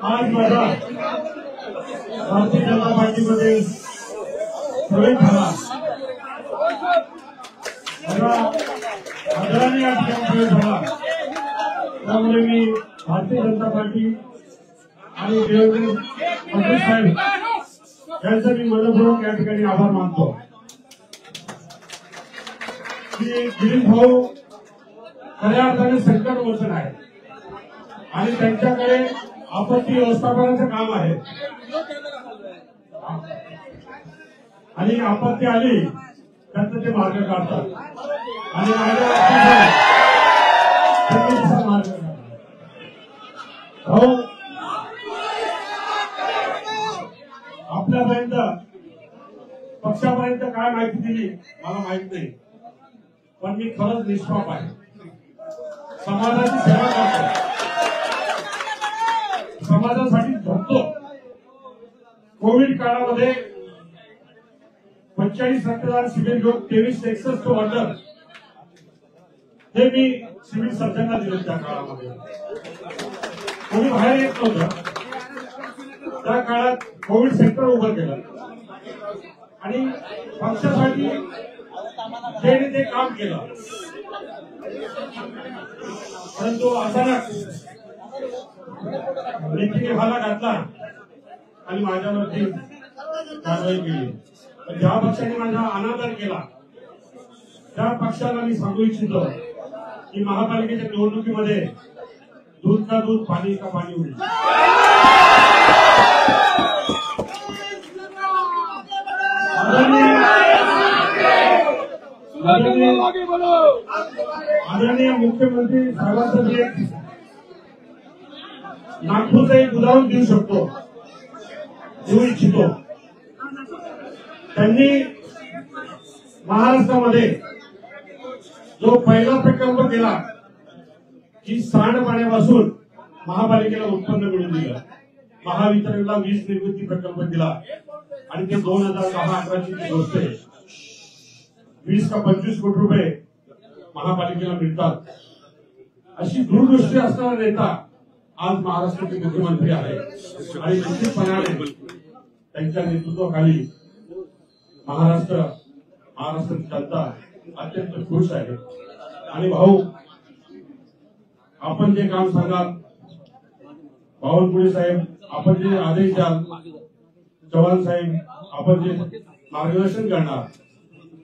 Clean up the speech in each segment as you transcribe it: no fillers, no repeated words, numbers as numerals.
आज माझा भारतीय जनता पार्टीमध्ये प्रवेश झाला। माझा आदराने या ठिकाणी प्रवेश झाला, त्यामुळे मी भारतीय जनता पार्टी आणि देवेंद्र फडणवीस साहेब यांचा मी मनपूर्वक या ठिकाणी आभार मानतो की गिरीश भाऊ खऱ्या अर्थाने संकट मोचन आहे आणि त्यांच्याकडे आपत्ती व्यवस्थापनाचं काम आहे आणि आपत्ती आली त्याचं ते मार्ग काढतात आणि मार्ग काढतात। भाऊ आपल्यापर्यंत पक्षापर्यंत काय माहिती दिली मला माहित नाही, पण मी खरंच निष्पाप आहे, समाजाची सेवा करतो, समाजासाठी झटतो। कोविड काळामध्ये 45 रक्तदान शिबिर घेऊन 2361 ऑर्डर हे मी सिव्हिल सर्जनला दिले। त्या काळामध्ये कोणी बाहेर येत नव्हतं, त्या काळात कोविड सेंटर उभं केलं आणि पक्षासाठी ते काम केलं। परंतु अचानक व्यक्तीने हाला घातला आणि माझ्यावरती कारवाई केली। ज्या पक्षाने माझा अनादर केला त्या पक्षाला मी सांगू इच्छितो की महापालिकेच्या निवडणुकीमध्ये दूध का दूध पाणी का पाणी होईल। आदरणीय मुख्यमंत्री साहेबांचं मी नागपूरचं एक उदाहरण देऊ इच्छितो। त्यांनी महाराष्ट्रामध्ये जो पहिला प्रकल्प केला की सांडपाण्यापासून महापालिकेला उत्पन्न मिळवून दिलं, महावितरणला वीज निर्मिती प्रकल्प दिला आणि ते 2010-11ची गोष्ट आहे। 20 का 25 कोटी रुपये महापालिकेला मिळतात। अशी दूरदृष्टी असणारा नेता आज महाराष्ट्राचे मुख्यमंत्री आहे आणि निश्चितपणाने त्यांच्या नेतृत्वाखाली महाराष्ट्राची जनता अत्यंत खुश आहे। आणि भाऊ आपण जे काम सांगाल, बावनकुळे साहेब आपण जे आदेश द्याल, चव्हाण साहेब आपण जे मार्गदर्शन करणार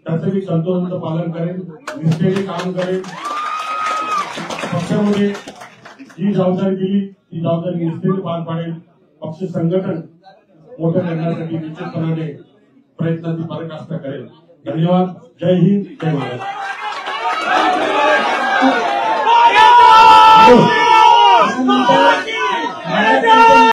त्याचं मी तंतोतंत पालन करेन, निष्ठेने काम करेन। पक्षामध्ये जी जबाबदारी दिली ती जबाबदारी निष्ठेने पार पाडेल। पक्ष संघटन मोठं करण्यासाठी निश्चितपणाने प्रयत्नाची पराकाष्ठा करेल। धन्यवाद। जय हिंद, जय महाराष्ट्र। Thank you.